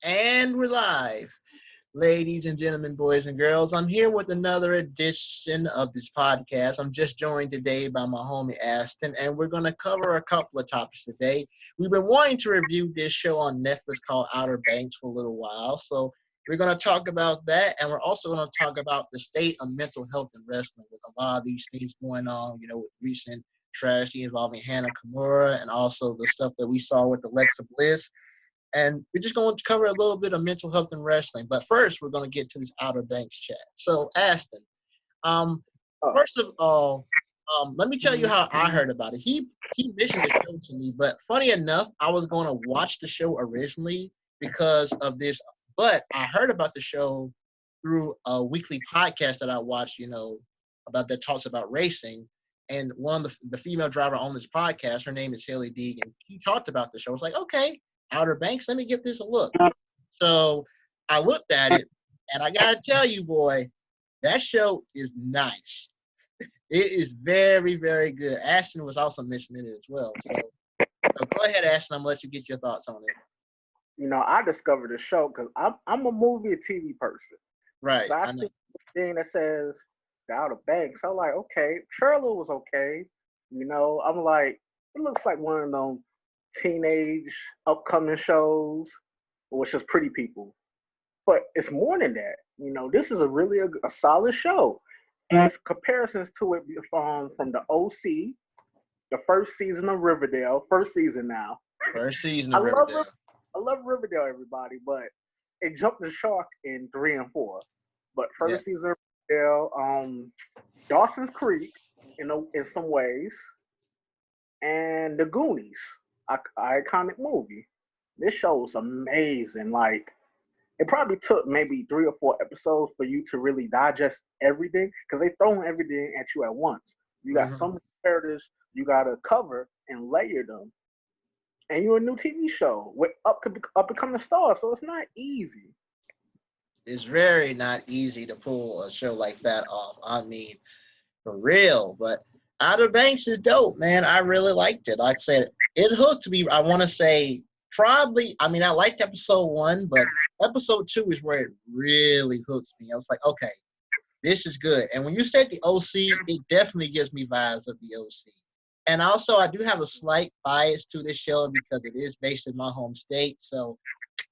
And we're live. Ladies and gentlemen, boys and girls, I'm here with another edition of this podcast. I'm just joined today by my homie Ashton, and we're going to cover a couple of topics today. We've been wanting to review this show on Netflix called Outer Banks for a little while, so we're going to talk about that, and we're also going to talk about the state of mental health in wrestling with a lot of these things going on, with recent tragedy involving Hannah Kimura and also the stuff that we saw with Alexa Bliss. And we're just going to cover a little bit of mental health and wrestling. But first, we're going to get to this Outer Banks chat. So, Ashton, um, first of all, let me tell you how I heard about it. He mentioned the show to me, but funny enough, I was going to watch the show originally because of this. But I heard about the show through a weekly podcast that I watched, about that talks about racing. And one of the female driver on this podcast, her name is Haley Deegan. She talked about the show. I was like, okay, Outer Banks, let me give this a look. So I looked at it, and I gotta tell you, boy, that show is nice. It is very, very good. Ashton was also mentioning it as well. So go ahead, Ashton. I'm gonna let you get your thoughts on it. I discovered the show because I'm a movie and TV person. Right. So I see the thing that says the Outer Banks. I'm like, okay, trailer was okay. I'm like, it looks like one of them teenage upcoming shows, which is Pretty People. But it's more than that. This is a solid show. And comparisons to it from the OC, the first season of Riverdale, first season now. First season of Riverdale. I love Riverdale, everybody, but it jumped the shark in 3 and 4. But first season of Riverdale, Dawson's Creek in some ways, and The Goonies. Iconic movie. This show is amazing. Like, it probably took maybe 3 or 4 episodes for you to really digest everything because they throwing everything at you at once. You got some characters you gotta cover and layer them, and you're a new TV show with up and coming stars, so it's not easy. It's very not easy to pull a show like that off. I mean, for real. But Outer Banks is dope, man. I really liked it. Like I said, it hooked me. I want to say probably, I liked episode 1, but episode 2 is where it really hooks me. I was like, okay, this is good. And when you said the OC, it definitely gives me vibes of the OC. And also, I do have a slight bias to this show because it is based in my home state. So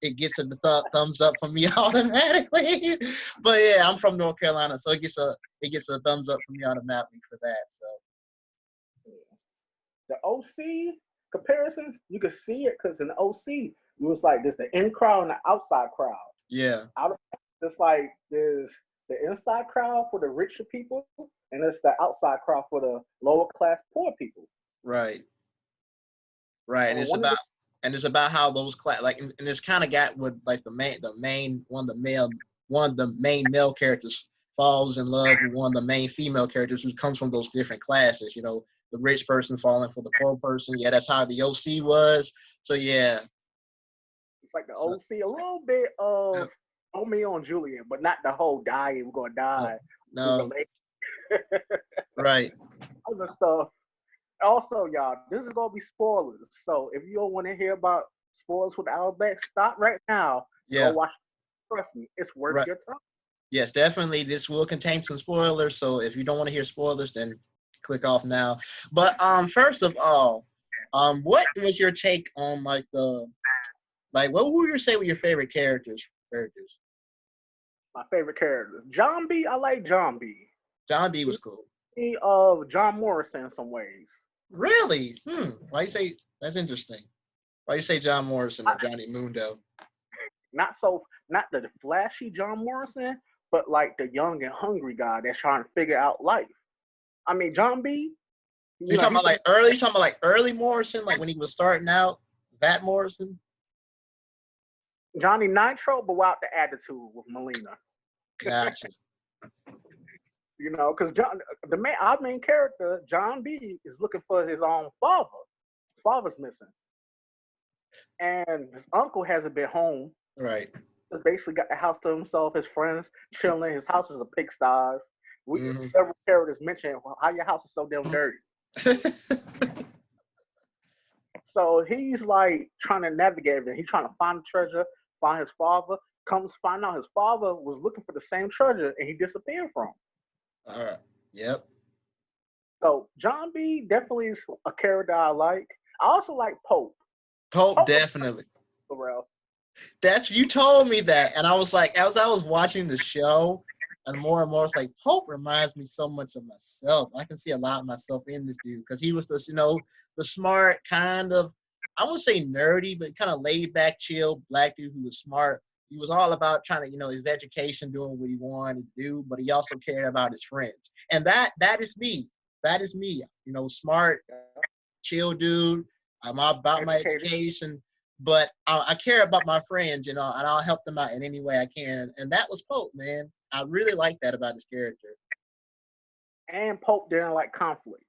it gets a thumbs up from me automatically. But yeah, I'm from North Carolina, so it gets a thumbs up from me automatically for that. So the OC comparisons, you could see it because in the OC, it was like there's the in crowd and the outside crowd. Yeah. It's like there's the inside crowd for the richer people, and it's the outside crowd for the lower class poor people. Right. And it's about how those and it's kind of got with like the main one of the main male characters falls in love with one of the main female characters who comes from those different classes. The rich person falling for the poor person. Yeah, that's how the OC was. So yeah, it's like the OC, a little bit of Romeo and Juliet, but not the whole dying, we're gonna die. No. Right. Other stuff. Also, y'all, this is gonna be spoilers. So if you don't want to hear about spoilers with Outer Banks, stop right now. Yeah. Go watch. Trust me, it's worth your time. Yes, definitely. This will contain some spoilers. So if you don't want to hear spoilers, then click off now. But first of all, what was your take on what would you say were your favorite characters? My favorite characters. John B. I like John B. John B was cool. Of John Morrison in some ways. Really? Why you say that's interesting? Why you say John Morrison or Johnny Mundo? Not the flashy John Morrison, but like the young and hungry guy that's trying to figure out life. I mean, John B. You're talking about early Morrison, like when he was starting out, that Morrison? Johnny Nitro, but without the attitude with Melina. Gotcha. Because our main character, John B, is looking for his own father. His father's missing. And his uncle hasn't been home. Right. He's basically got the house to himself, his friends chilling. His house is a pigsty. Several characters mentioned how your house is so damn dirty. So he's like trying to navigate everything. He's trying to find the treasure, find his father. Comes find out his father was looking for the same treasure and he disappeared from. All right. Yep. So John B definitely is a character I like. I also like Pope. Pope Pope was definitely. real. That's you told me that, and I was like, as I was watching the show, and more, it's like Pope reminds me so much of myself. I can see a lot of myself in this dude because he was this, the smart kind of, I wouldn't say nerdy, but kind of laid back, chill black dude who was smart. He was all about trying to, his education, doing what he wanted to do, but he also cared about his friends, and that is me. That is me. Smart, chill dude. I'm all about my Educated education, but I care about my friends, and I'll help them out in any way I can. And that was Pope, man. I really like that about his character. and Pope didn't like conflict.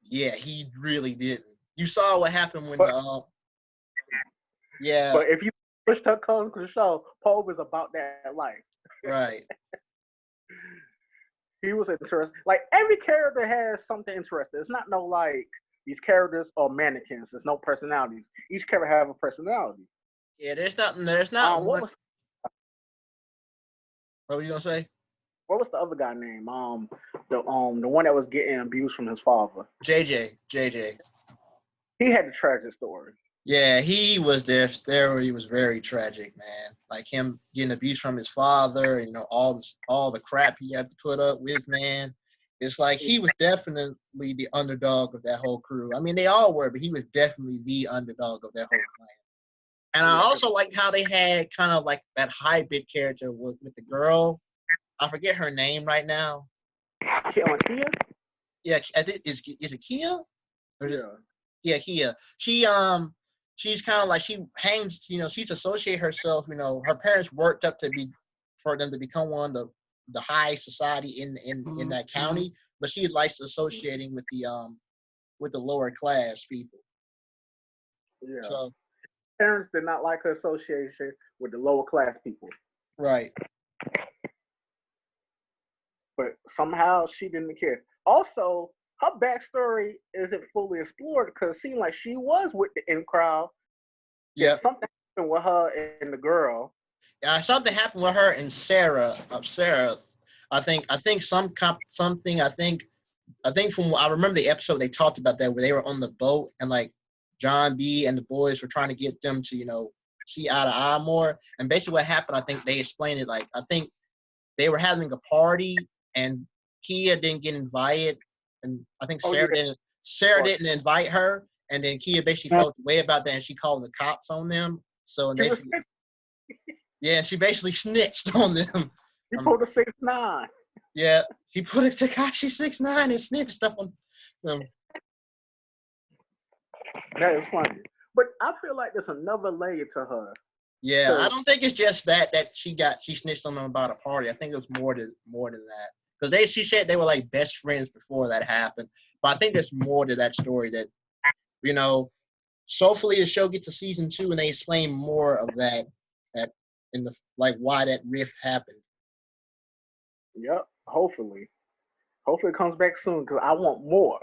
Yeah, he really didn't. You saw what happened when, But yeah, but if you push her comes to the show, Pope is about that life. right. He was interesting. Like every character has something interesting. It's not no like these characters are mannequins. There's no personalities. Each character have a personality. Yeah, there's not What one. was What were you gonna say? what was the other guy name? The one that was getting abused from his father. JJ. He had a tragic story. Yeah, he was there. He was very tragic, man. Like him getting abused from his father, all the crap he had to put up with, man. It's like he was definitely the underdog of that whole crew. I mean, they all were, but he was definitely the underdog of that whole clan. And I Yeah, also liked how they had kind of like that hybrid character with the girl. I forget her name right now. Kia? Yeah, I think is it Kia? Or just Yeah. yeah, Kia. She's kind of like she hangs. She's associate herself. Her parents worked up for them to become one of the high society in that county, but she likes associating with the lower class people. Yeah. So Parents did not like her association with the lower class people. right, But somehow she didn't care. Also, her backstory isn't fully explored because it seemed like she was with the in crowd. Then yep. something happened with her and the girl. Something happened with her and Sarah. Sarah, I think something. I think from I remember the episode they talked about that where they were on the boat and like John B and the boys were trying to get them to see eye to eye more. And basically what happened, I think they explained it like I think they were having a party and Kia didn't get invited, and I think Oh yeah, Sarah didn't invite her, and then Kia basically felt the way about that and she called the cops on them. So and she was. basically yeah, and she basically snitched on them. She Um, pulled a 6'9". yeah, she put a Takashi 6ix9ine and snitched on them. That is funny. But I feel like there's another layer to her. Yeah, I Cause don't think it's just that she snitched on them about a party. I think it was more than that because she said they were like best friends before that happened. But I think there's more to that story that you know. So hopefully the show gets to season 2 and they explain more of that in the like why that rift happened. yep, hopefully. Hopefully it comes back soon because I want more.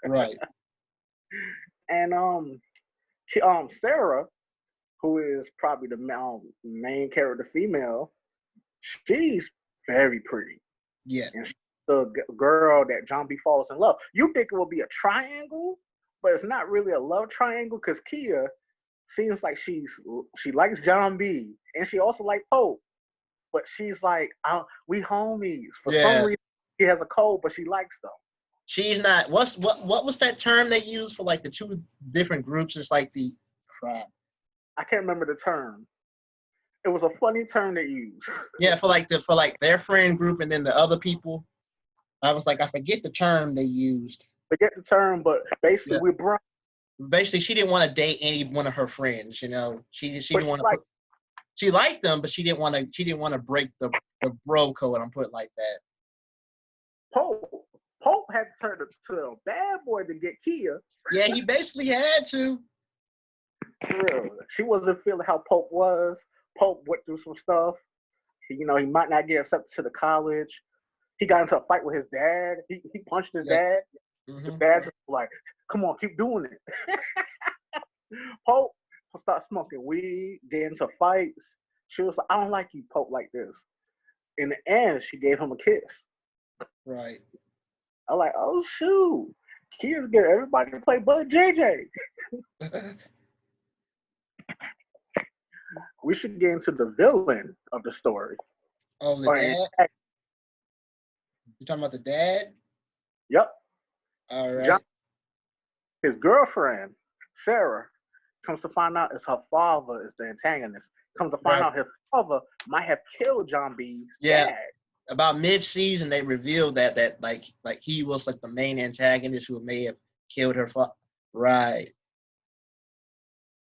Right. And Sarah, who is probably the main character female, she's very pretty. Yeah. And she's the girl that John B falls in love. You think it will be a triangle, but it's not really a love triangle because Kia seems like she likes John B and she also like Pope, but she's like, we homies. For some Yeah. reason, she has a cold, but she likes them. She's not. What was that term they used for like the two different groups? It's like the crap. I can't remember the term. It was a funny term they used. Yeah, for like their friend group and then the other people. I was like, I forget the term they used. Forget the term, but basically Yeah. we're brothers. Basically, she didn't want to date any one of her friends. She But didn't want to. She liked them, but she didn't want to. She didn't want to break the bro code. I'm putting it like that. Pope. Pope had to turn to a bad boy to get Kia. Yeah, he basically had to. She wasn't feeling how Pope was. Pope went through some stuff. He might not get accepted to the college. He got into a fight with his dad. He punched his Yep. dad. Mm-hmm. The dad just like, come on, keep doing it. Pope start smoking weed, get into fights. She was like, I don't like you, Pope, like this. In the end, she gave him a kiss. Right. I'm like, oh shoot, kids get everybody to play but JJ. We should get into the villain of the story. Oh, the dad? You talking about the dad? Yep. All right. John, his girlfriend, Sarah, comes to find out it's her father is the antagonist. Comes to find out his father might have killed John B's dad. About mid-season, they revealed that like he was like the main antagonist who may have killed her father. Right.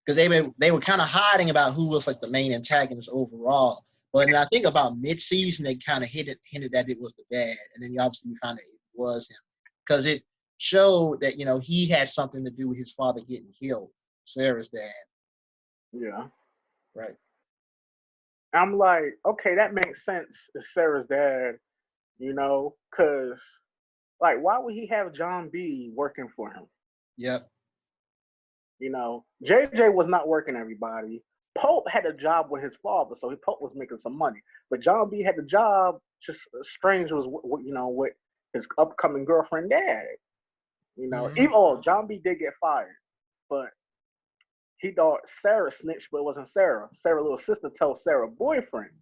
Because they were kind of hiding about who was like the main antagonist overall. But I think about mid-season, they kind of hinted that it was the dad, and then obviously we found out it was him because it showed that he had something to do with his father getting killed, Sarah's dad. Yeah. Right. I'm like, okay, that makes sense. It's Sarah's dad, because like, why would he have John B working for him? Yep. JJ was not working everybody. Pope had a job with his father, so Pope was making some money. But John B had the job, just strange was, with his upcoming girlfriend dad. Even John B did get fired, but he thought Sarah snitched, but it wasn't Sarah. Sarah's little sister told Sarah's boyfriend,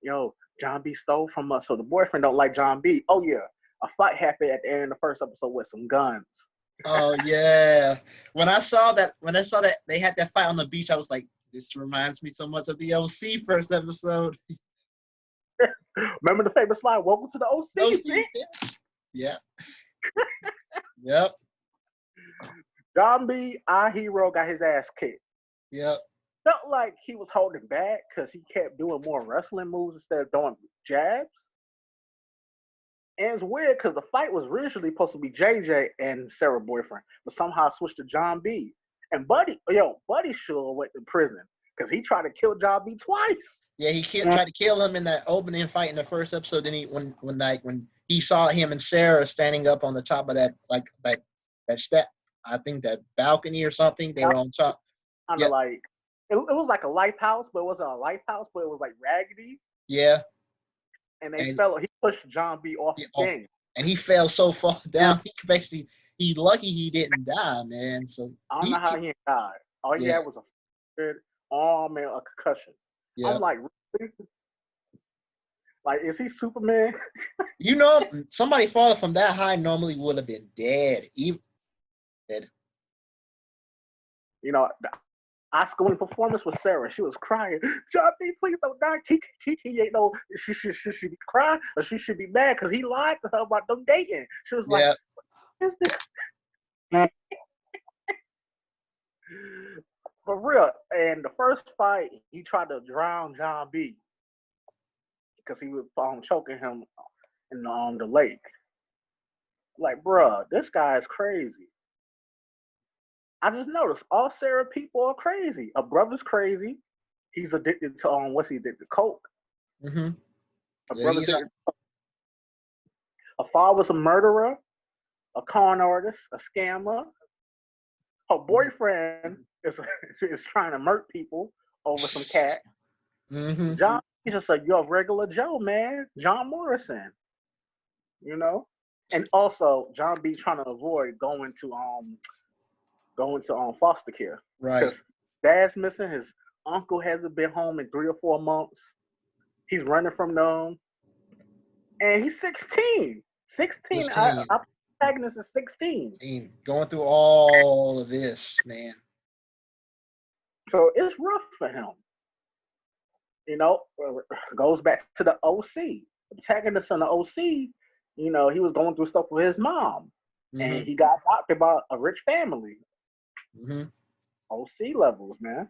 John B stole from us, so the boyfriend don't like John B. Oh yeah, a fight happened at the end of the first episode with some guns. Oh yeah. When I saw that they had that fight on the beach, I was like, this reminds me so much of the OC first episode. Remember the famous slide, welcome to the OC. Yeah. Yep. John B, our hero, got his ass kicked. Yep. Felt like he was holding back because he kept doing more wrestling moves instead of doing jabs. And it's weird because the fight was originally supposed to be JJ and Sarah's boyfriend, but somehow switched to John B. And Buddy sure went to prison because he tried to kill John B twice. Yeah, he tried to kill him in that opening fight in the first episode. Then when he saw him and Sarah standing up on the top of that that step, I think that balcony or something. They were on top. Kind of like it was like a lighthouse, but it wasn't a lighthouse, but it was like raggedy. Yeah. And he pushed John B off the thing. And he fell so far down. He's lucky he didn't die, man. So I don't know how he died. All he had was a good arm and a concussion. Yeah. I'm like, really? Like, is he Superman? Somebody falling from that high normally would have been dead. Dead. The Oscar-winning performance was Sarah. She was crying. John B, please don't die. He ain't no. She should be crying or she should be mad because he lied to her about them dating. She was like, "What is this?" For real. And the first fight, he tried to drown John B because he was choking him in the lake. Like, bruh, this guy is crazy. I just noticed all Sarah people are crazy. A brother's crazy. He's addicted to what's he addicted to? Coke. Mm-hmm. A brother's a father's a murderer, a con artist, a scammer. Her boyfriend is trying to murk people over some cat. Mm-hmm. John, he's just you're a regular Joe, man. John Morrison. And also John B trying to avoid going to foster care. Right. Because dad's missing. His uncle hasn't been home in 3 or 4 months. He's running from them. And he's 16. 16. Our protagonist is 16. Going through all of this, man. So it's rough for him. Goes back to the OC. The protagonist on the OC, he was going through stuff with his mom. Mm-hmm. And he got adopted by a rich family. Mm-hmm. OC levels, man.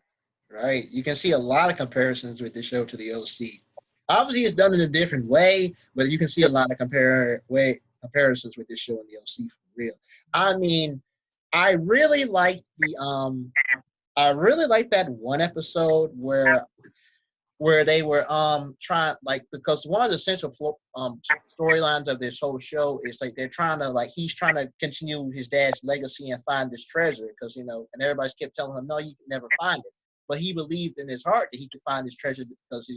Right. You can see a lot of comparisons with this show to the OC. Obviously, it's done in a different way, but you can see a lot of comparisons with this show and the OC for real. I mean, I really like that one episode where they were trying because one of the central storylines of this whole show is they're trying to he's trying to continue his dad's legacy and find this treasure because and everybody kept telling him no, you can never find it. but he believed in his heart that he could find his treasure because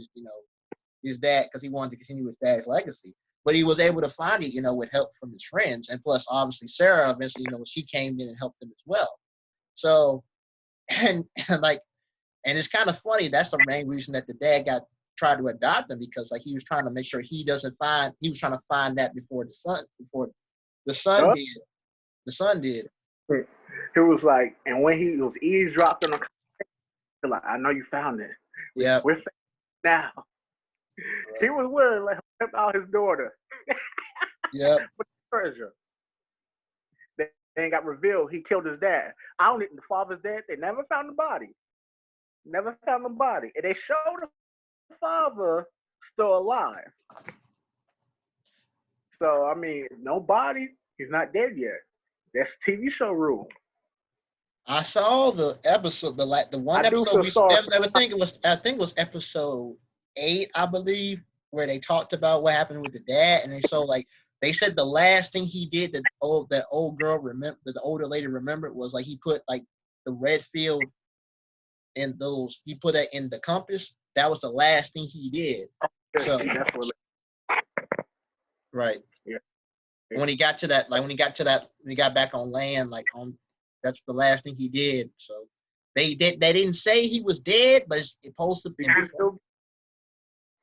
his dad, because he wanted to continue his dad's legacy. But he was able to find it, with help from his friends, and plus, obviously, Sarah eventually, she came in and helped him as well. So, and like, and it's kind of funny. That's the main reason that the dad tried to adopt him, because like he was trying to make sure he was trying to find that before the son did. The son did. He was like, and when he was eavesdropping on, like, I know you found it. Yeah. We're now. He was willing to let him help out his daughter. Yeah. With the treasure. Then got revealed he killed his dad. I don't think the father's dead. They never found the body. Never found the body. And they showed the father still alive. So, I mean, no body. He's not dead yet. That's TV show rule. I saw the episode, the one episode I think it was episode 8, I believe, where they talked about what happened with the dad, and they said the last thing he did that old girl remember, the older lady remembered, was like he put like the red field in those, he put that in the compass. That was the last thing he did. So right. Yeah. When he got back on land, that's the last thing he did. So they didn't say he was dead, but it posted.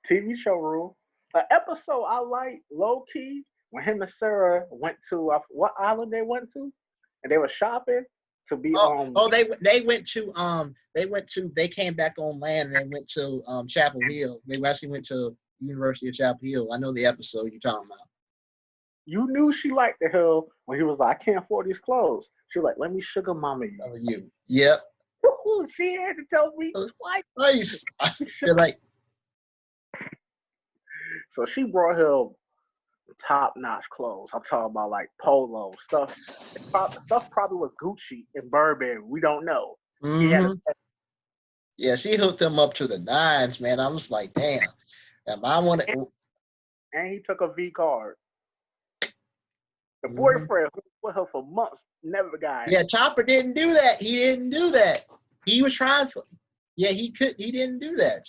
TV show rule. An episode I like low key when him and Sarah went to what island they went to, and they were shopping to be they came back on land and they went to Chapel Hill. They actually went to University of Chapel Hill. I know the episode you're talking about. You knew she liked the hill when he was like, I can't afford these clothes. She was like, let me sugar mama you. Yep. She had to tell me twice. I feel like. So she brought him top-notch clothes. I'm talking about like polo stuff. Stuff probably was Gucci and Burberry. We don't know. Mm-hmm. Yeah, she hooked him up to the nines, man. I was like, damn. And he took a V card. The boyfriend who was with her for months never got it. Yeah, Chopper didn't do that. He didn't do that. He was trying for. Yeah, he didn't do that.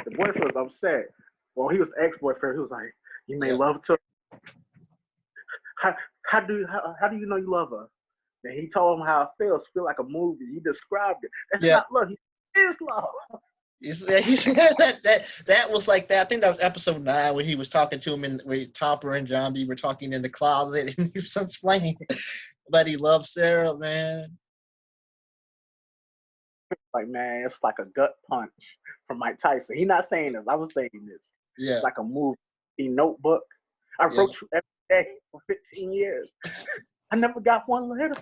The boyfriend was upset. Well, he was ex-boyfriend. He was like, "You made love to her. How do you know you love her?" And he told him how it feels. Feel like a movie. He described it. That's not love. He is love. He said that was like that. I think that was episode 9 when he was talking to him, and where Topper and John B were talking in the closet, and he was explaining that he loves Sarah, man. Like, man, it's like a gut punch from Mike Tyson. He's not saying this. I was saying this. Yeah. It's like a movie. Notebook. I wrote you every day for 15 years. I never got one letter.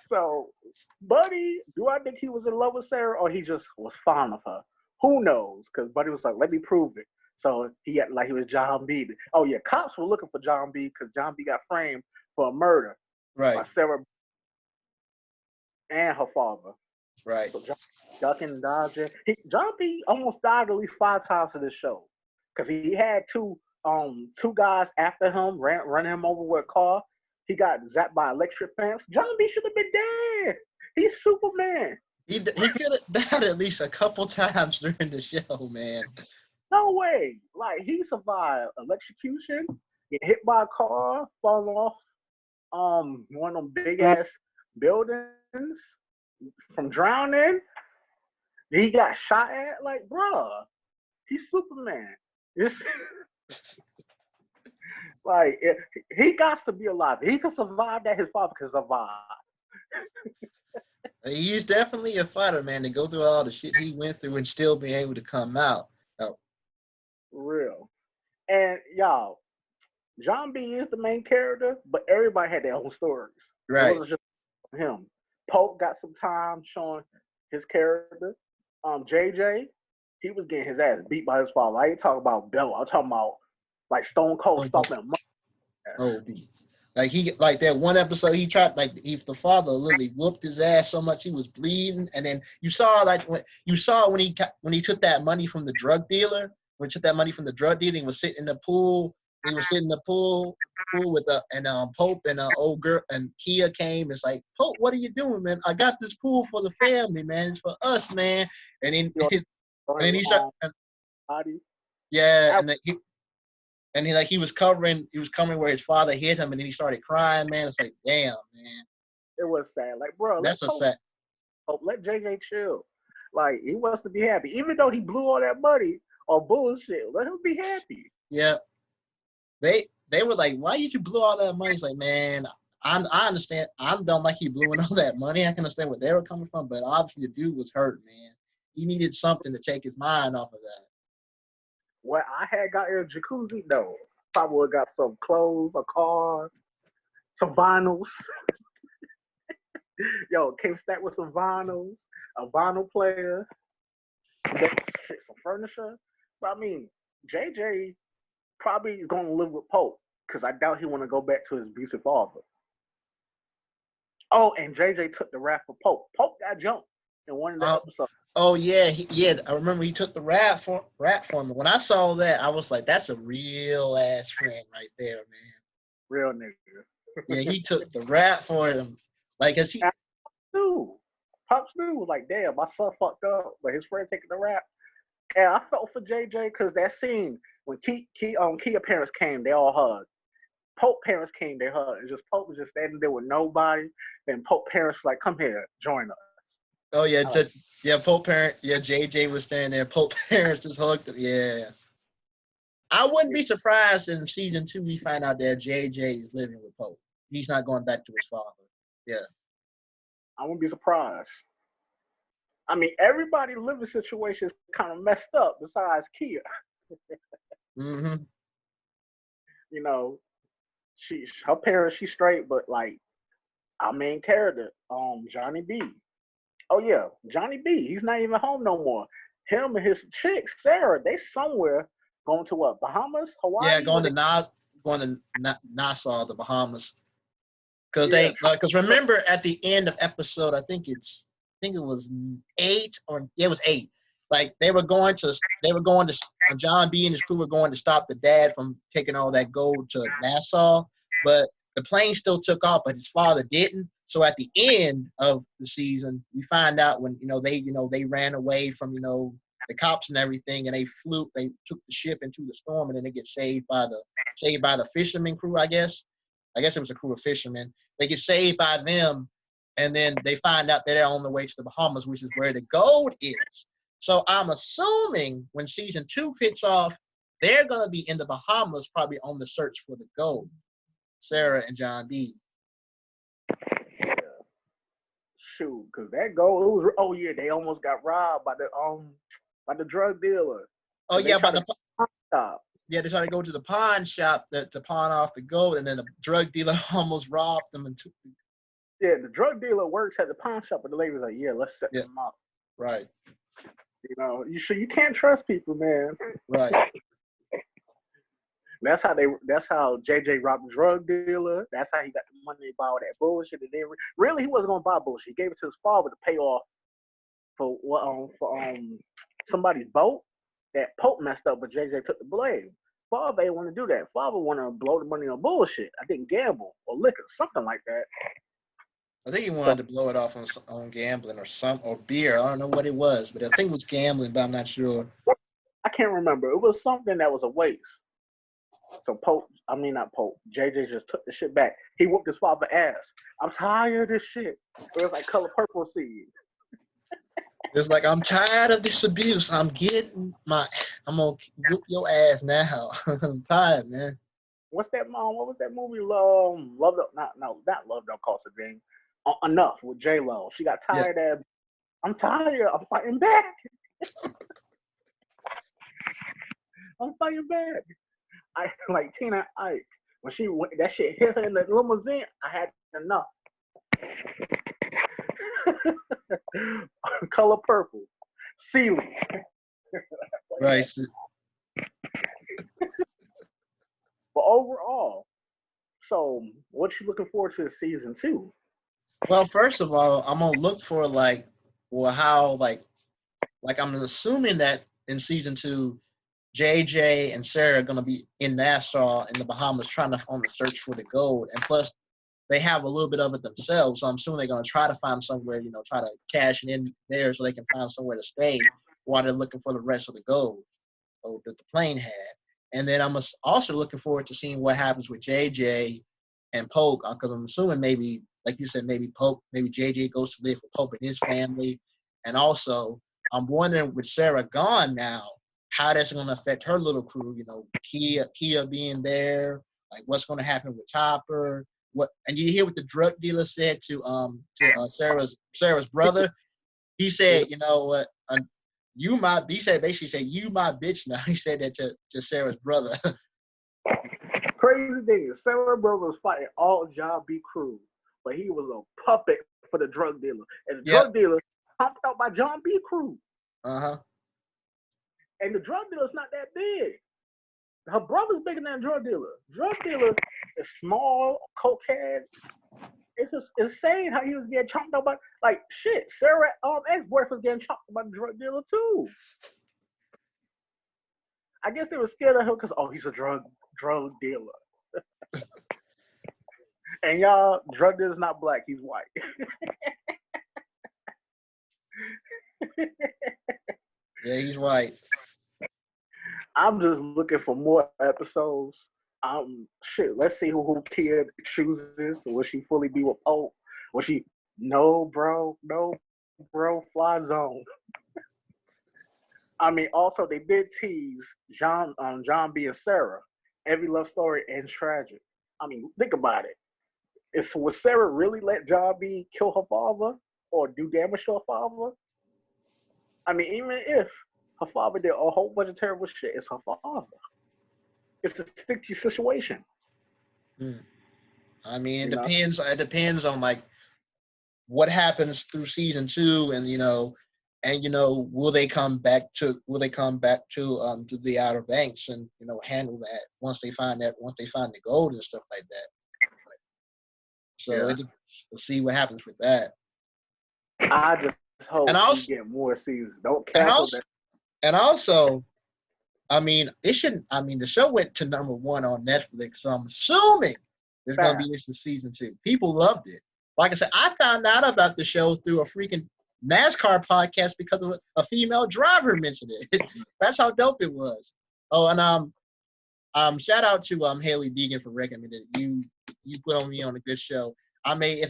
So, Buddy, do I think he was in love with Sarah, or he just was fond of her? Who knows? Because Buddy was like, let me prove it. So he had, like he was John B. Oh yeah, cops were looking for John B. because John B. got framed for a murder by Sarah and her father. Right. So John ducking and dodging. John B. almost died at least 5 times in this show because he had two guys after him running him over with a car. He got zapped by electric fence. John B. should have been dead. He's Superman. He could have died at least a couple times during the show, man. No way. Like, he survived electrocution, get hit by a car, fall off one of them big ass buildings, from drowning. He got shot at. Like, bruh, he's Superman. Like, he got to be alive. He can survive that. His father can survive. He's definitely a fighter, man, to go through all the shit he went through and still be able to come out. Oh. Real. And y'all, John B is the main character, but everybody had their own stories. Right. It wasn't just him. Pope got some time showing his character. JJ, he was getting his ass beat by his father. I ain't talking about Bill. I'm talking about like Stone Cold stomping him. Oh, like that one episode he tried, like, if the father literally whooped his ass so much he was bleeding, and then you saw when he took that money from the drug dealer, and was sitting in the pool, he was sitting in the pool with Pope and old girl and Kia came. It's like, Pope, what are you doing, man? I got this pool for the family, man. It's for us, man. And then and then he started, body. yeah, and then he was covering where his father hit him, and then he started crying, man. It's like, damn, man. It was sad. Like, bro, That's a sad. Let JJ chill. Like, he wants to be happy, even though he blew all that money on bullshit. Let him be happy. Yeah, they were like, why did you blow all that money? It's like, man, I understand. I don't like he blew all that money. I can understand where they were coming from, but obviously the dude was hurt, man. He needed something to take his mind off of that. Well, I had got a jacuzzi though. Probably would have got some clothes, a car, some vinyls. Yo, came stacked with some vinyls, a vinyl player, some furniture. But I mean, JJ probably is going to live with Pope because I doubt he want to go back to his abusive father. Oh, and JJ took the rap for Pope. Pope got jumped in one of the episodes. Oh yeah, I remember he took the rap for me. When I saw that, I was like, "That's a real ass friend right there, man." Real nigga. Yeah, he took the rap for him, like, cause he. Pops knew was like, "Damn, my son fucked up," but his friend taking the rap. And I felt for JJ because that scene when Kia parents came, they all hugged. Pope parents came, they hugged. It's just Pope was just standing there with nobody. And Pope parents was like, "Come here, join us." Oh yeah, Pope parent. Yeah, JJ was standing there. Pope parents just hugged him. Yeah. I wouldn't be surprised in season 2 we find out that JJ is living with Pope. He's not going back to his father. Yeah. I wouldn't be surprised. I mean, everybody living situations kind of messed up besides Kia. Mm-hmm. You know, her parents, she's straight, but like our main character, Johnny B. Oh yeah, Johnny B. He's not even home no more. Him and his chick, Sarah, they somewhere going to what? Bahamas, Hawaii? Yeah, going to Nassau, the Bahamas. Because remember at the end of episode, I think it was 8 it was 8. Like they were going to John B and his crew were going to stop the dad from taking all that gold to Nassau, but the plane still took off, but his father didn't. So at the end of the season, we find out when they ran away from the cops and everything, and they took the ship into the storm, and then they get saved by the fisherman crew. I guess it was a crew of fishermen. They get saved by them, and then they find out that they're on the way to the Bahamas, which is where the gold is. So I'm assuming when season 2 kicks off, they're gonna be in the Bahamas, probably on the search for the gold. Sarah and John B. Yeah. Shoot, because that gold. Oh yeah, they almost got robbed by the drug dealer. Oh yeah, by the shop. Yeah, they tried to go to the pawn shop to pawn off the gold, and then the drug dealer almost robbed them and took. Yeah, the drug dealer works at the pawn shop, and the lady was like, "Yeah, let's set them up." Right. You can't trust people, man. Right. That's how JJ robbed the drug dealer. That's how he got the money to buy all that bullshit. And then really, he wasn't gonna buy bullshit. He gave it to his father to pay off for somebody's boat that Pope messed up, but JJ took the blame. Father didn't want to do that. Father wanted to blow the money on bullshit. I think gamble or liquor, something like that. I think he wanted to blow it off on gambling or beer. I don't know what it was, but I think it was gambling, but I'm not sure. I can't remember. It was something that was a waste. So not Pope. JJ just took the shit back. He whooped his father's ass. I'm tired of this shit. It was like Color Purple scene. It's like, I'm tired of this abuse. I'm gonna whoop your ass now. I'm tired, man. What was that movie? Love not Love Don't Cost a Thing. Enough with J-Lo. She got tired of. I'm tired. I'm fighting back. I'm fighting back. I like Tina Ike when she went, that shit hit her in the limousine. I had enough. Color Purple, Sealy. Right. But overall, so what you looking forward to season 2? Well, first of all, I'm gonna look for how I'm assuming that in season 2 JJ and Sarah are gonna be in Nassau in the Bahamas trying to on the search for the gold, and plus they have a little bit of it themselves. So I'm assuming they're gonna try to find somewhere, try to cash it in there so they can find somewhere to stay while they're looking for the rest of the gold that the plane had. And then I'm also looking forward to seeing what happens with JJ and Poke, because I'm assuming maybe, like you said, maybe JJ goes to live with Poke and his family. And also, I'm wondering with Sarah gone now, how that's going to affect her little crew. Kia being there, like what's going to happen with Topper. And you hear what the drug dealer said to Sarah's brother. He said, you know what, basically said, you my bitch now. He said that to Sarah's brother. Crazy thing is, Sarah brother was fighting all John B. crew, but he was a puppet for the drug dealer. And the drug dealer pumped out by John B. crew. Uh-huh. And the drug dealer's not that big. Her brother's bigger than the drug dealer. Drug dealer is small, cokehead. It's just insane how he was getting chomped out by, like, shit. Sarah ex-boyfriend was getting chomped by the drug dealer too. I guess they were scared of him because, he's a drug dealer. And y'all, drug dealer's not black, he's white. Yeah, he's white. I'm just looking for more episodes. Let's see who Kia chooses. Will she fully be with Pope? Will she? No, bro, fly zone. I mean, also they did tease John B and Sarah. Every love story ends tragic. I mean, think about it. Would Sarah really let John B kill her father or do damage to her father? I mean, even if her father did a whole bunch of terrible shit, it's her father. It's a sticky situation. I mean, it depends. It depends on like what happens through season 2, and will they come back to the Outer Banks and handle that once they find the gold and stuff like that. So we'll see what happens with that. I just hope we get more seasons. Don't cancel that. And also, I mean, the show went to #1 on Netflix, so I'm assuming it's going to be this to season 2. People loved it. Like I said, I found out about the show through a freaking NASCAR podcast because of a female driver mentioned it. That's how dope it was. Oh, and shout out to Haley Deegan for recommending it. You put on me on a good show. I may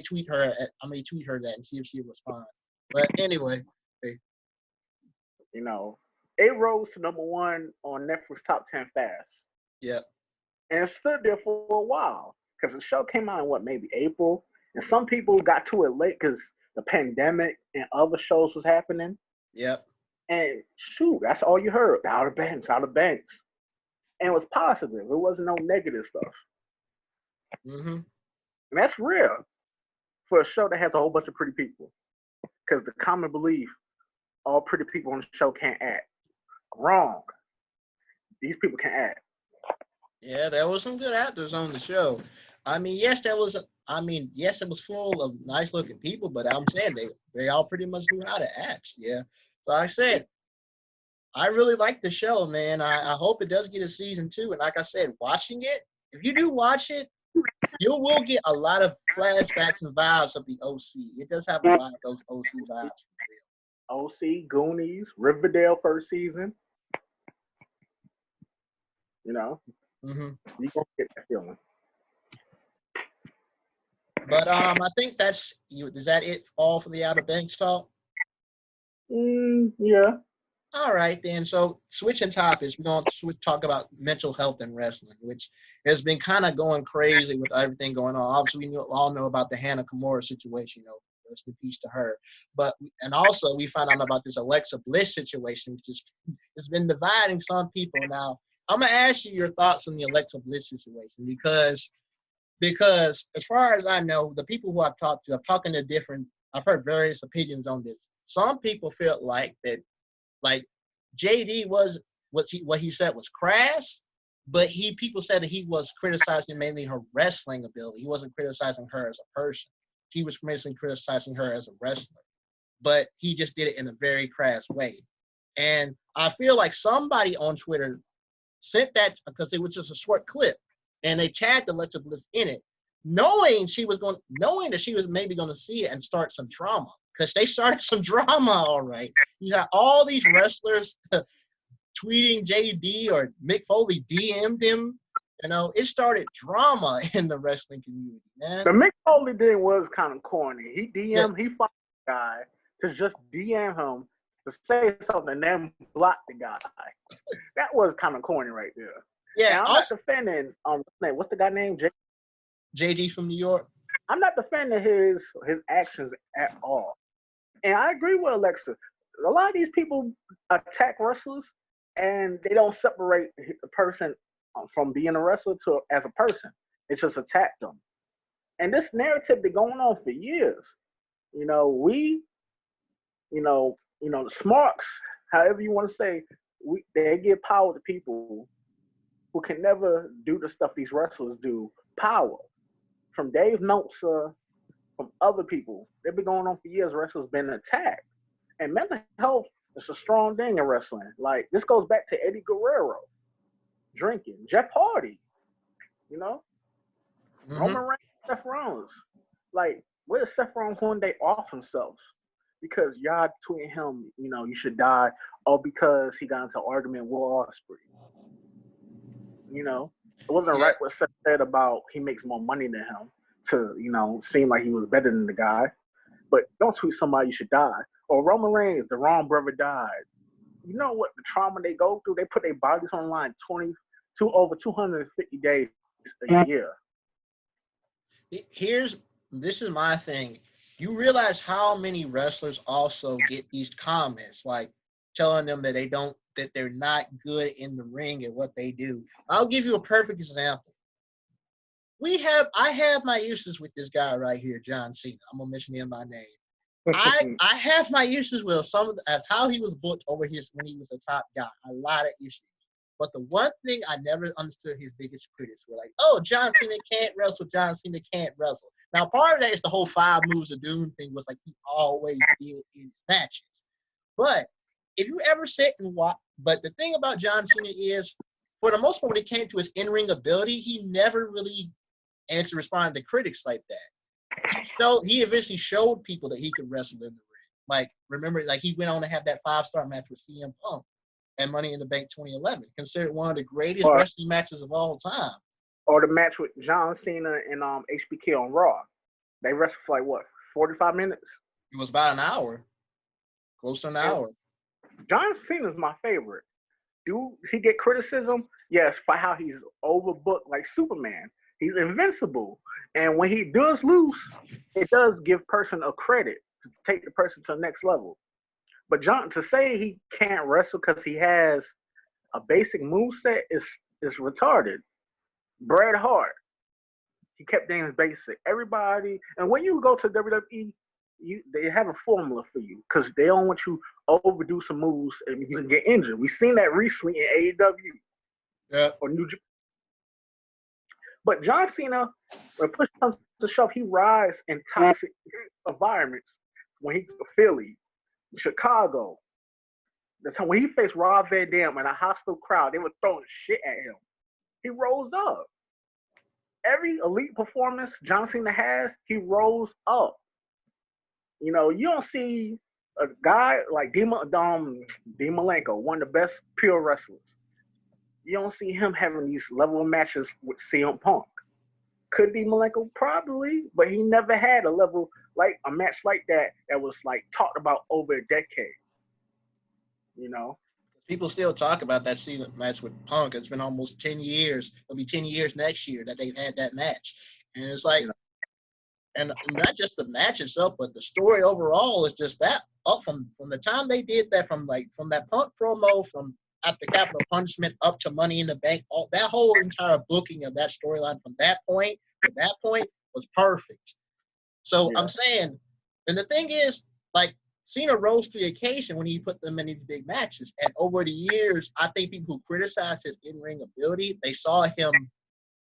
tweet her that and see if she responds. But anyway, hey. It rose to #1 on Netflix top 10 fast. Yep. And it stood there for a while because the show came out in maybe April, and some people got to it late because the pandemic and other shows was happening. Yep. And shoot, that's all you heard. Outer Banks. And it was positive. It wasn't no negative stuff. Mm-hmm. And that's rare for a show that has a whole bunch of pretty people. Because the common belief, all pretty people on the show can't act. Wrong. These people can act. Yeah, there was some good actors on the show. I mean, yes, it was full of nice looking people, but I'm saying they all pretty much knew how to act. Yeah. So I said, I really like the show, man. I hope it does get a season 2. And like I said, watching it, if you do watch it, you will get a lot of flashbacks and vibes of the OC. It does have a lot of those OC vibes. OC, Goonies, Riverdale first season. Mm-hmm. You gonna get that feeling. But I think is that it all for the Outer Banks talk? Yeah. All right, then. So switching topics, we're going to talk about mental health in wrestling, which has been kind of going crazy with everything going on. Obviously, we all know about the Hannah Kimura situation, rest in peace to her. And also we found out about this Alexa Bliss situation, which has been dividing some people. Now, I'm going to ask you your thoughts on the Alexa Bliss situation because as far as I know, the people who I've talked to, I've heard various opinions on this. Some people felt like that, like JD was what he said was crass, but people said that he was criticizing mainly her wrestling ability. He wasn't criticizing her as a person. He was basically criticizing her as a wrestler, but he just did it in a very crass way. And I feel like somebody on Twitter sent that because it was just a short clip, and they tagged Alexa Bliss in it, knowing that she was maybe going to see it and start some drama, because they started some drama. All right, you got all these wrestlers tweeting JD, or Mick Foley DM'd him. You know, it started drama in the wrestling community, man. The Mick Foley thing was kind of corny. He Yeah. he followed the guy to just DM him to say something and then block the guy. That was kind of corny right there. Yeah, and I'm not defending what's the guy named JD from New York. I'm not defending his actions at all. And I agree with Alexa. A lot of these people attack wrestlers and they don't separate the person from being a wrestler to as a person. They just attack them. And this narrative been going on for years. You know, the smarks, however you want to say, they give power to people who can never do the stuff these wrestlers do. Power. From Dave Meltzer, from other people. They've been going on for years. Wrestlers been attacked. And mental health is a strong thing in wrestling. Like, this goes back to Eddie Guerrero, drinking. Jeff Hardy, Roman Reigns, Seth Rollins. Like, where does Seth Rollins one day off himself? Because y'all tweeting him, you should die, or because he got into an argument with Ospreay. It wasn't right what Seth said about he makes more money than him to, seem like he was better than the guy. But don't tweet somebody you should die. Or Roman Reigns, the wrong brother died. You know what the trauma they go through? They put their bodies on the line over 250 days a year. This is my thing. You realize how many wrestlers also get these comments, like telling them that they're not good in the ring at what they do. I'll give you a perfect example. I have my issues with this guy right here, John Cena. I'm gonna mention him by name. I have my issues with some of how he was booked when he was a top guy. A lot of issues. But the one thing I never understood his biggest critics were like, oh, John Cena can't wrestle. John Cena can't wrestle. Now, part of that is the whole 5 moves of doom thing was like he always did in his matches. But if you ever sit and watch, but the thing about John Cena is, for the most part, when it came to his in-ring ability, he never really responded to critics like that. So he eventually showed people that he could wrestle in the ring. Like, remember, like he went on to have that 5-star match with CM Punk and Money in the Bank 2011, considered one of the greatest wrestling matches of all time. Or the match with John Cena and HBK on Raw. They wrestled for like, what, 45 minutes? It was about an hour. Close to an hour. John Cena is my favorite. Do he get criticism? Yes, for how he's overbooked like Superman. He's invincible. And when he does lose, it does give person a credit to take the person to the next level. But John, to say he can't wrestle because he has a basic moveset is retarded. Bret Hart, he kept things basic. Everybody, and when you go to WWE, they have a formula for you because they don't want you overdo some moves and you can get injured. We've seen that recently in AEW or New Japan. But John Cena, when push comes to shove, he rises in toxic environments. When he Philly, Chicago, the time when he faced Rob Van Dam in a hostile crowd, they were throwing shit at him. He rose up. Every elite performance John Cena has, he rose up. You don't see a guy like Dean Malenko, one of the best pure wrestlers. You don't see him having these level of matches with CM Punk. Could Dean Malenko? Probably, but he never had a match like that was like talked about over a decade. People still talk about that Cena match with Punk. It's been almost 10 years. It'll be 10 years next year that they've had that match. And it's like, and not just the match itself, but the story overall is just that. Up from the time they did that, from that Punk promo, from after Capital Punishment up to Money in the Bank, that whole entire booking of that storyline from that point to that point was perfect. So I'm saying, and the thing is, like, Cena rose to the occasion when he put them in these big matches. And over the years, I think people who criticized his in-ring ability, they saw him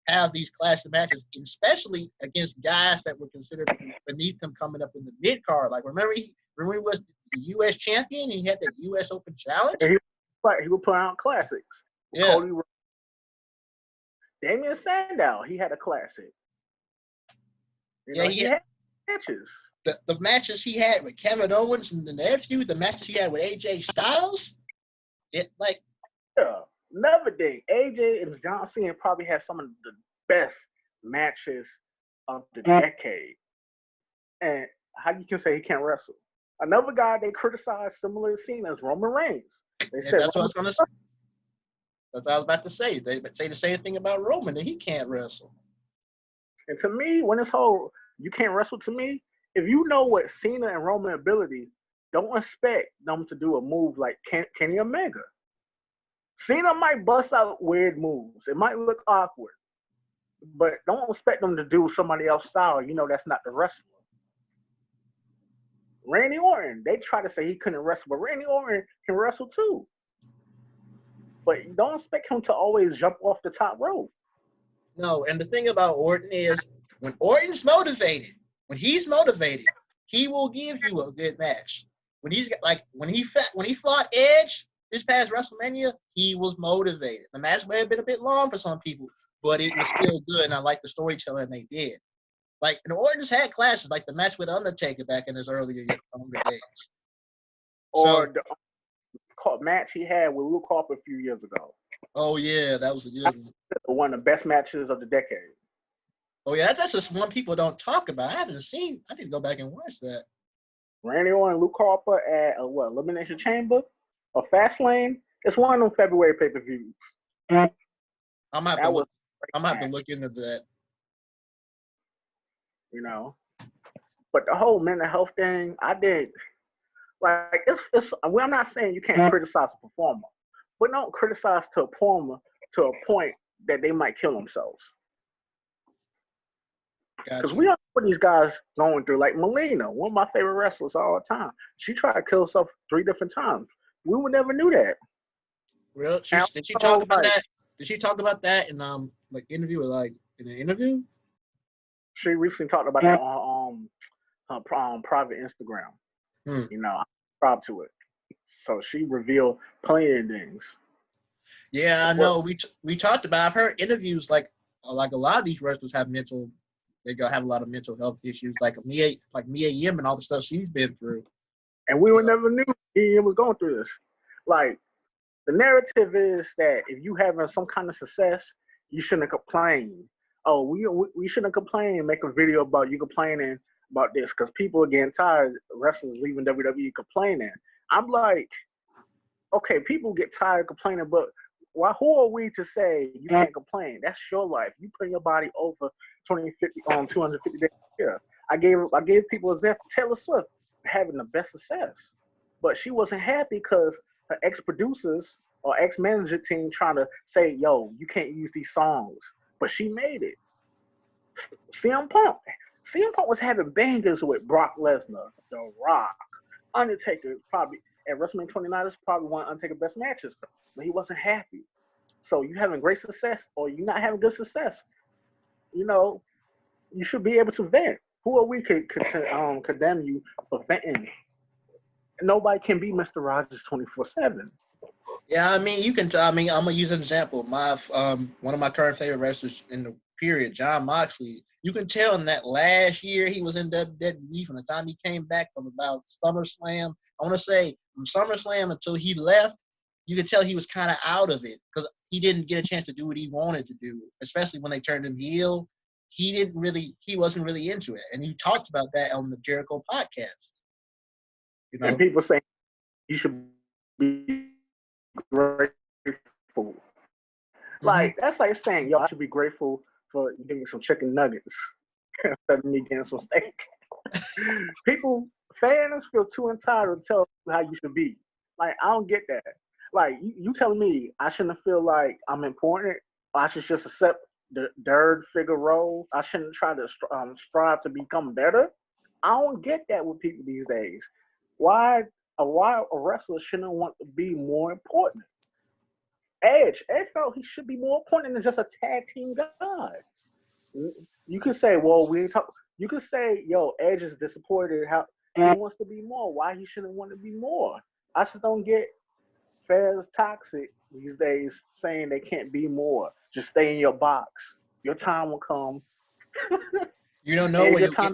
have these classic matches, especially against guys that were considered beneath him coming up in the mid-card. Like, remember he was the U.S. champion. He had the U.S. Open Challenge. And he would put out classics. Yeah. Cody, Damian Sandow, he had a classic. He had matches. The matches he had with Kevin Owens and the nephew, the matches he had with AJ Styles, never think AJ and John Cena probably had some of the best matches of the decade. And how you can say he can't wrestle? Another guy they criticized similar to Cena is Roman Reigns. They said that's what I was about to say. They say the same thing about Roman, that he can't wrestle. And to me, when this whole you can't wrestle, to me, if you know what Cena and Roman ability, don't expect them to do a move like Kenny Omega. Cena might bust out weird moves. It might look awkward. But don't expect them to do somebody else's style. That's not the wrestler. Randy Orton, they try to say he couldn't wrestle, but Randy Orton can wrestle too. But don't expect him to always jump off the top rope. No, and the thing about Orton is when Orton's motivated, he will give you a good match. When he fought Edge this past WrestleMania, he was motivated. The match may have been a bit long for some people, but it was still good, and I like the storytelling they did. And Orton's had clashes, like the match with Undertaker back in his earlier days. Or the match he had with Luke Harper a few years ago. Oh, yeah, that was a good one. One of the best matches of the decade. Oh, yeah, that's just one people don't talk about. I need to go back and watch that. Randy Orton, Luke Harper at Elimination Chamber or Fastlane? It's one of them February pay-per-views. I'm gonna have to look into that. But the whole mental health thing, I did. I'm not saying you can't criticize a performer, but don't criticize to a performer to a point that they might kill themselves. Because we know what these guys going through. Like Melina, one of my favorite wrestlers all the time. She tried to kill herself 3 different times. We would never knew that. Really? Did she talk about that? Did she talk about that in interview or in an interview? She recently talked about that on her private Instagram. I'm proud to it. So she revealed plenty of things. Yeah, I know. We talked about. I've heard interviews like a lot of these wrestlers have have a lot of mental health issues, like Mia Yim and all the stuff she's been through. And we would never knew Mia Yim was going through this. The narrative is that if you having some kind of success, you shouldn't complain. Oh, we shouldn't complain and make a video about you complaining about this because people are getting tired. Wrestlers leaving WWE complaining. I'm like, okay, people get tired complaining, but who are we to say you can't complain? That's your life. You put your body over 250 days a year. I gave people an example. Taylor Swift having the best success, but she wasn't happy because her ex-producers or ex-manager team trying to say, yo, you can't use these songs. But she made it. CM Punk was having bangers with Brock Lesnar, The Rock, Undertaker. Probably at WrestleMania 29 is probably one of Undertaker's best matches, but he wasn't happy. So you having great success or you not having good success, you should be able to vent. Who are we could condemn you for venting? Nobody can be Mr. Rogers 24/7. Yeah, I mean, I'm gonna use an example. One of my current favorite wrestlers in the period, John Moxley. You can tell in that last year he was in WWE from the time he came back from about SummerSlam. I want to say from SummerSlam until he left, you could tell he was kind of out of it because he didn't get a chance to do what he wanted to do, especially when they turned him heel. He wasn't really into it, and he talked about that on the Jericho podcast. And people say you should be grateful. That's like saying, yo, I should be grateful for giving me some chicken nuggets instead of me getting some steak. Fans feel too entitled to tell you how you should be. I don't get that. You telling me I shouldn't feel like I'm important, or I should just accept the third figure role. I shouldn't try to strive to become better. I don't get that with people these days. Why a wrestler shouldn't want to be more important? Edge felt he should be more important than just a tag team guy. You could say, well, we ain't talk. You could say, yo, Edge is disappointed how He wants to be more. Why he shouldn't want to be more? I just don't get fans toxic these days saying they can't be more. Just stay in your box. Your time will come. You don't know And when your you get time.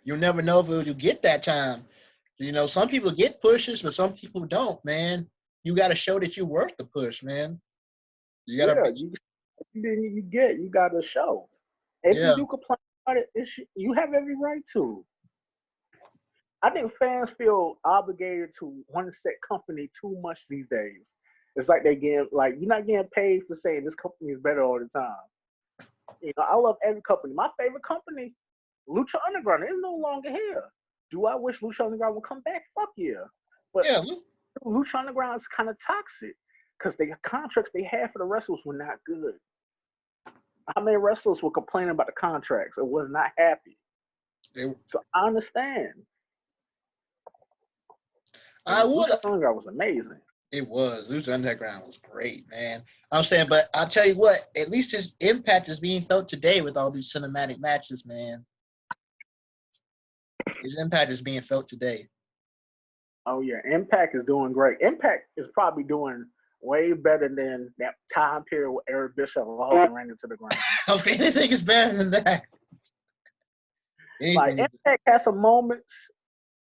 you'll never know if you get that time. Some people get pushes, but some people don't, man. You got to show that you're worth the push, man. You got to, Yeah, you got to show. If you yeah. do complain about it, you have every right to. I think fans feel obligated to one set company too much these days. It's like they get like you're not getting paid for saying this company is better all the time. I love every company. My favorite company, Lucha Underground, is no longer here. Do I wish Lucha Underground would come back? Fuck yeah. But Yeah, Lucha Underground is kind of toxic because the contracts they had for the wrestlers were not good. How many wrestlers were complaining about the contracts and was not happy? So I understand. I And would. Lucha Underground was amazing. It was. Lucha Underground was great, man. I'm saying, but I'll tell you what, at least his impact is being felt today with all these cinematic matches, man. His impact is being felt today. Oh yeah, Impact is doing great. Impact is probably doing way better than that time period where Eric Bischoff and Hogan ran into the ground. If anything is better than that. Like Anything is. Impact has some moments,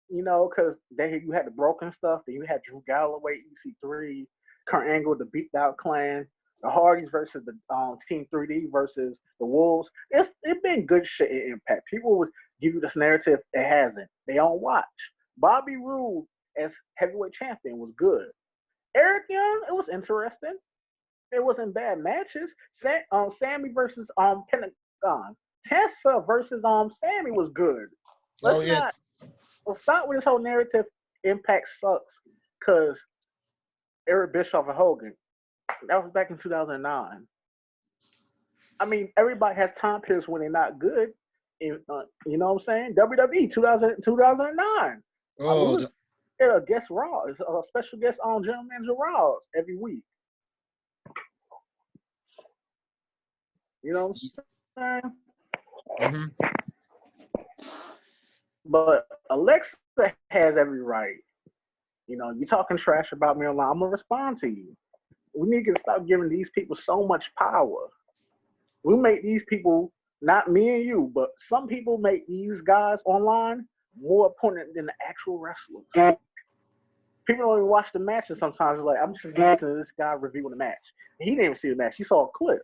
because you had the broken stuff, then you had Drew Galloway, EC3, Kurt Angle, the Beat Out Clan, the Hardys versus the Team 3D versus the Wolves. It's been good shit in Impact. People would give you this narrative. It hasn't. They don't watch. Bobby Roode as heavyweight champion was good. Eric Young, it was interesting. It wasn't bad matches. Sammy versus Pentagon. Tessa versus Sammy was good. Oh Let's yeah. not Let's start with this whole narrative. Impact sucks because Eric Bischoff and Hogan. That was back in 2009. I mean, everybody has time periods when they're not good. You know what I'm saying? WWE 2009. We Oh, was a guest Raw, a special guest on General Manager Raws every week. You know what I'm saying? mm-hmm. But Alexa has every right. You talking trash about me online, I'm gonna respond to you. We need to stop giving these people so much power. We make these people, not me and you, but some people make these guys online more important than the actual wrestlers. People don't even watch the matches sometimes. It's like, I'm just listening to this guy reviewing the match. He didn't even see the match. He saw a clip.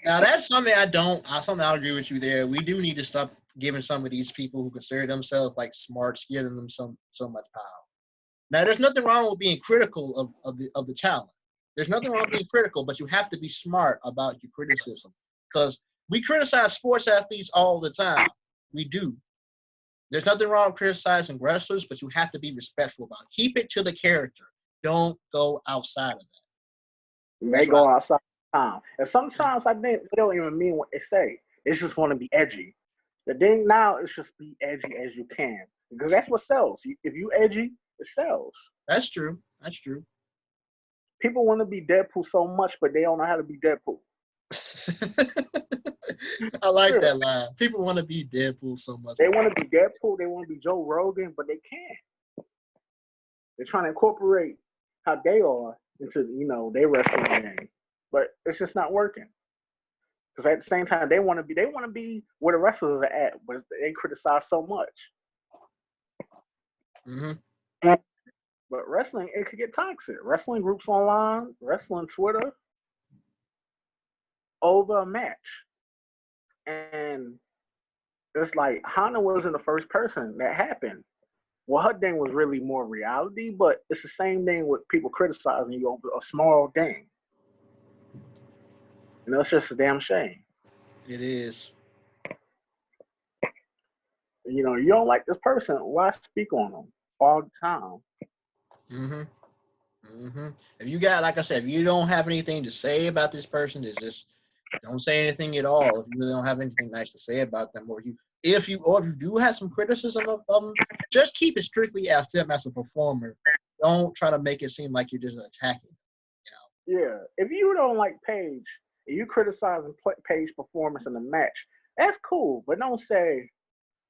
Now that's something I'll agree with you there. We do need to stop giving some of these people who consider themselves like smarts, giving them so much power. Now there's nothing wrong with being critical of the talent. There's nothing wrong with being critical, but you have to be smart about your criticism. Because we criticize sports athletes all the time. We do. There's nothing wrong with criticizing wrestlers, but you have to be respectful about it. Keep it to the character. Don't go outside of that. They go outside the time. And sometimes I think they don't even mean what they say. They just want to be edgy. The thing now is just be edgy as you can. Because that's what sells. If you edgy, it sells. That's true. That's true. People want to be Deadpool so much, but they don't know how to be Deadpool. I like that line. People want to be Deadpool so much. They want to be Deadpool. They want to be Joe Rogan, but they can't. They're trying to incorporate how they are into their wrestling game, but it's just not working. Because at the same time, they want to be where the wrestlers are at, but they criticize so much. Mm-hmm. But wrestling, it could get toxic. Wrestling groups online, wrestling Twitter, over a match. And it's like Hana wasn't the first person that happened. Well, her thing was really more reality, but it's the same thing with people criticizing you over a small thing. It's just a damn shame. It is. You don't like this person, why speak on them all the time? Mm-hmm. Mm-hmm. If you got, like I said, if you don't have anything to say about this person, just don't say anything at all. If you really don't have anything nice to say about them, or if you do have some criticism of them, just keep it strictly as them as a performer. Don't try to make it seem like you're just attacking them. Yeah. If you don't like Paige and you criticizing Paige performance in the match, that's cool. But don't say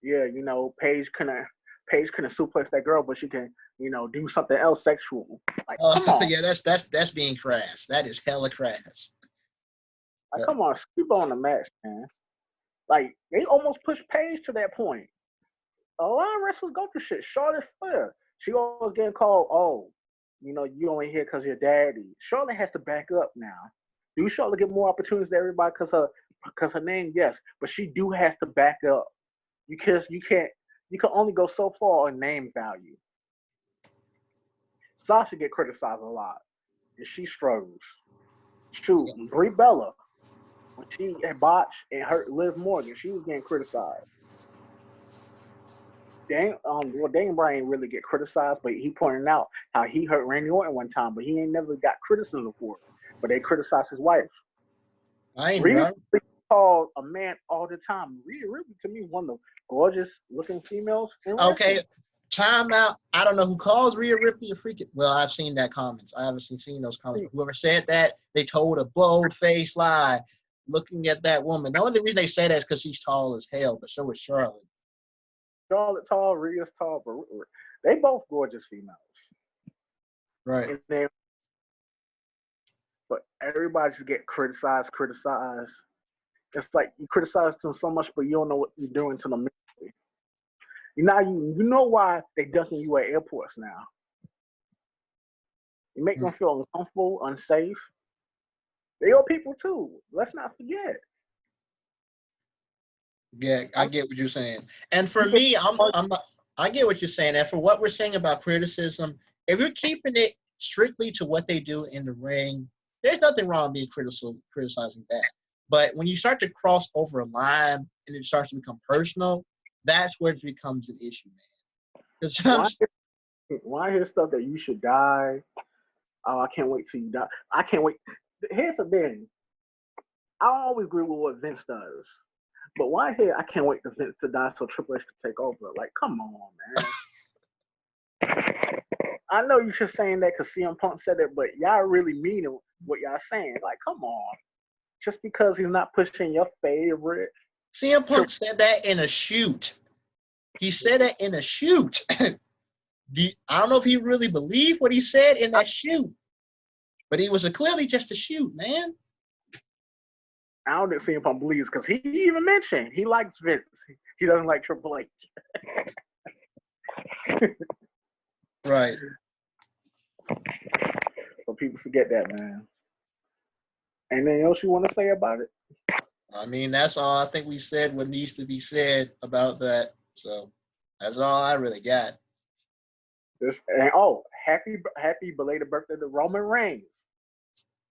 yeah, Paige couldn't suplex that girl, but she can, do something else sexual. Like, come on. Yeah, that's being crass. That is hella crass. Like, come on, skip on the match, man. Like, they almost pushed Paige to that point. A lot of wrestlers go through shit. Charlotte Flair, she always getting called, oh, you only here because your daddy. Charlotte has to back up now. Do Charlotte get more opportunities than everybody because her name? Yes, but she do has to back up. You can only go so far on name value. Sasha get criticized a lot, and she struggles. Shoot, Brie Bella, when she had botched and hurt Liv Morgan, she was getting criticized. Daniel Bryan ain't really get criticized, but he pointed out how he hurt Randy Orton one time, but he ain't never got criticism for it. But they criticized his wife. I ain't Rhea right. Ripley called a man all the time. Rhea Ripley to me one of the gorgeous looking females in wrestling. Okay, time out. I don't know who calls Rhea Ripley a freaking. Well, I've seen that comments. I haven't seen those comments. Whoever said that, they told a bold-faced lie. Looking at that woman. The only reason they say that is because she's tall as hell, but so is Charlotte. Charlotte tall, Rhea's tall, but they both gorgeous females. Right. And then, but everybody just get criticized. It's like you criticize them so much, but you don't know what you're doing to them mentally. You know why they ducking you at airports now. You make them feel uncomfortable, unsafe. They are people too. Let's not forget. Yeah, I get what you're saying. And for me, I get what you're saying. And for what we're saying about criticism, if you're keeping it strictly to what they do in the ring, there's nothing wrong with being criticizing that. But when you start to cross over a line and it starts to become personal, that's where it becomes an issue, man. Because Why hear stuff that you should die? Oh, I can't wait till you die. I can't wait. Here's the thing. I always agree with what Vince does. But why here? I can't wait for Vince to die so Triple H can take over. Like, come on, man. I know you're just saying that because CM Punk said it, but y'all really mean what y'all saying. Like, come on. Just because he's not pushing your favorite. CM Punk said that in a shoot. He said that in a shoot. I don't know if he really believed what he said in that shoot, but it was clearly just a shoot, man. I don't think CM Punk believes because he even mentioned he likes Vince. He doesn't like Triple H. Right. But people forget that, man. Anything else you want to say about it? I mean, that's all. I think we said what needs to be said about that. So that's all I really got. Happy belated birthday to Roman Reigns.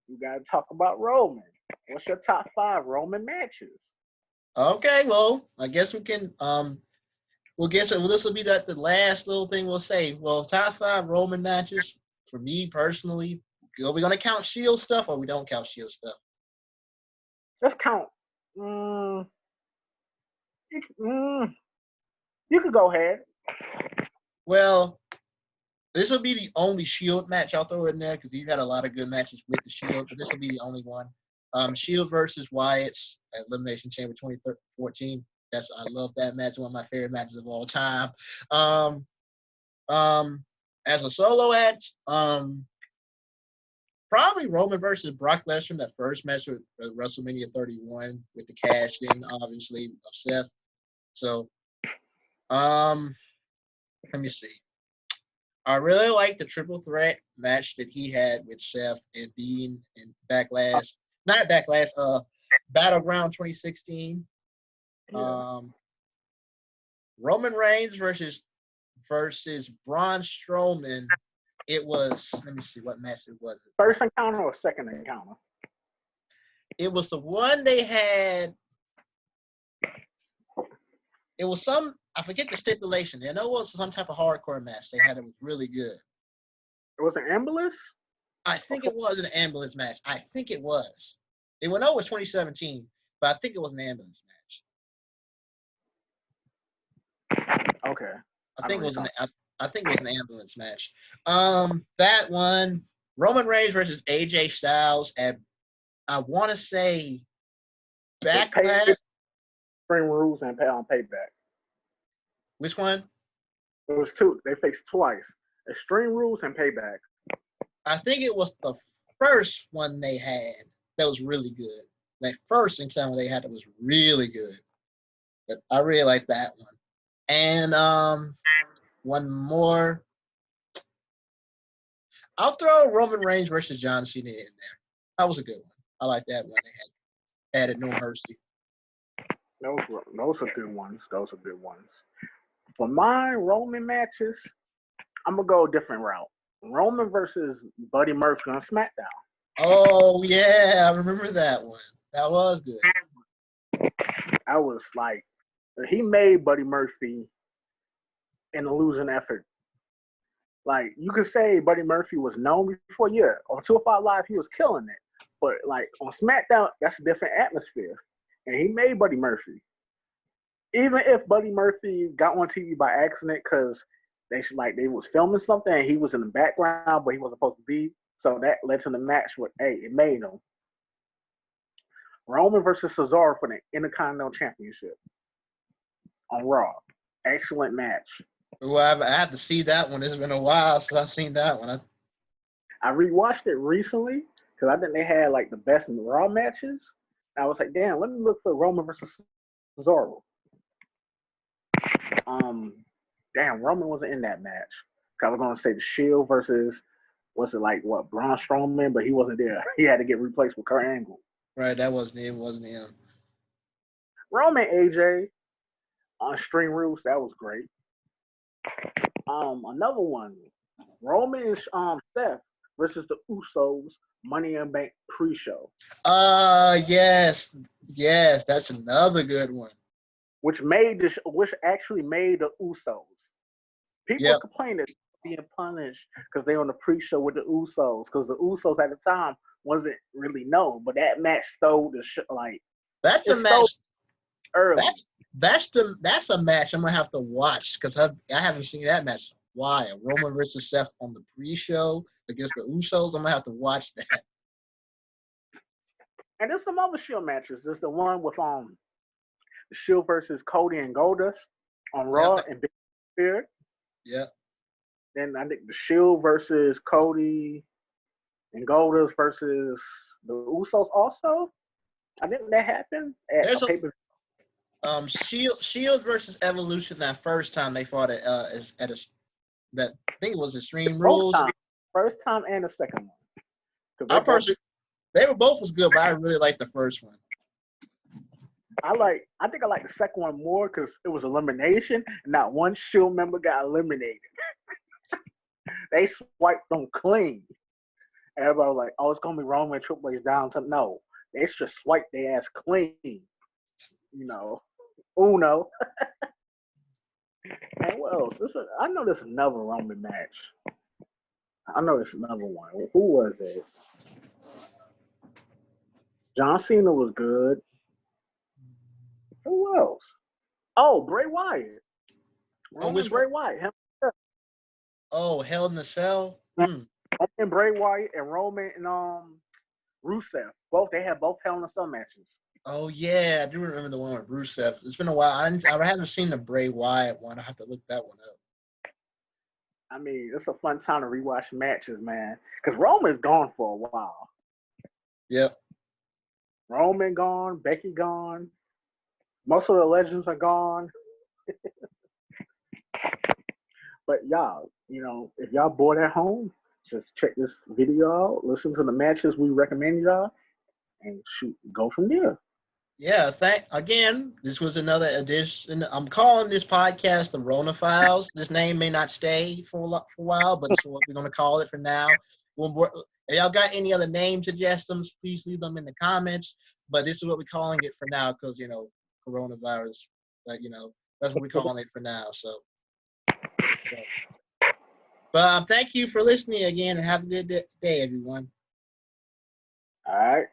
You got to talk about Roman. What's your top 5 Roman matches? Okay, well, I guess we can. This will be the last little thing we'll say. Well, top 5 Roman matches for me personally. Are we gonna count Shield stuff or we don't count Shield stuff? Let's count. You could go ahead. Well, this will be the only Shield match I'll throw in there because you've had a lot of good matches with the Shield, but this will be the only one. Shield versus Wyatt's at Elimination Chamber 2014. I love that match. One of my favorite matches of all time. As a solo match, probably Roman versus Brock Lesnar, that first match with WrestleMania 31 with the cash in, obviously, of Seth. So, let me see. I really like the triple threat match that he had with Seth and Dean in Battleground 2016. Yeah. Roman Reigns versus Braun Strowman. It was, let me see what match it was. First encounter or second encounter? It was the one they had. It was I forget the stipulation. I know it was some type of hardcore match they had. It was really good. It was an ambulance? I think it was an ambulance match. I think it was. It was 2017, but I think it was an ambulance match. Okay. I think it was an ambulance match. That one, Roman Reigns versus AJ Styles at, I want to say, Backlash. Spring Rules and Payback. Which one? It was two. They faced twice. Extreme Rules and Payback. I think it was the first one they had that was really good. That first encounter they had that was really good. But I really like that one. And one more. I'll throw Roman Reigns versus John Cena in there. That was a good one. I like that one. They had added No Mercy. Those are good ones. Those are good ones. For my Roman matches, I'm gonna go a different route. Roman versus Buddy Murphy on SmackDown. Oh yeah, I remember that one. That was good. I was like, he made Buddy Murphy in a losing effort. Like, you could say Buddy Murphy was known before, yeah. On 205 Live, he was killing it. But, like, on SmackDown, that's a different atmosphere. And he made Buddy Murphy. Even if Buddy Murphy got on TV by accident because they was filming something and he was in the background, but he wasn't supposed to be. So that led to the match where, hey, it made him. Roman versus Cesaro for the Intercontinental Championship on Raw. Excellent match. Well, I have to see that one. It's been a while since I've seen that one. I rewatched it recently because I think they had like the best Raw matches. I was like, damn, let me look for Roman versus Cesaro. Damn, Roman wasn't in that match. I was gonna say the Shield versus Braun Strowman, but he wasn't there. He had to get replaced with Kurt Angle. Right, that wasn't it. Wasn't him. Roman AJ on Extreme Rules, that was great. Another one, Roman and Seth versus the Usos Money in Bank pre-show. Yes, that's another good one. Which actually made the Usos. People complain that they're being punished because they're on the pre-show with the Usos, because the Usos at the time wasn't really known, but that match stole the that's a match early. That's a match I'm gonna have to watch because I haven't seen that match. Why? Roman versus Seth on the pre-show against the Usos. I'm gonna have to watch that. And there's some other Shield matches. There's the one with the Shield versus Cody and Goldust on Raw and Big Spirit. Yeah. Then I think the Shield versus Cody and Goldust versus the Usos also. I think that happened at a paper. Shield versus Evolution that first time they fought at I think it was Extreme Rules. First time and the second one. They were both as good, but I really liked the first one. I think I like the second one more because it was elimination and not one Shield member got eliminated. They swiped them clean. Everybody was like, oh, it's gonna be Roman and Triple H down to no. They just swiped their ass clean. You know. Uno. And what else? I know there's another Roman match. I know there's another one. Who was it? John Cena was good. Who else? Oh, Bray Wyatt. Bray Wyatt. Oh, Hell in a Cell? And Bray Wyatt and Roman and Rusev. They had both Hell in a Cell matches. Oh yeah, I do remember the one with Rusev. It's been a while. I haven't seen the Bray Wyatt one. I have to look that one up. I mean, it's a fun time to rewatch matches, man. Because Roman's gone for a while. Yep. Roman gone, Becky gone. Most of the legends are gone. But y'all, if y'all bored at home, just check this video out, listen to the matches we recommend y'all, and go from there. Yeah, this was another edition. I'm calling this podcast the Rona Files. This name may not stay for a while, but it's what we're going to call it for now. If y'all got any other name suggestions, please leave them in the comments. But this is what we're calling it for now because, coronavirus. But, that's what we're calling it for now. So. But thank you for listening again and have a good day, everyone. All right.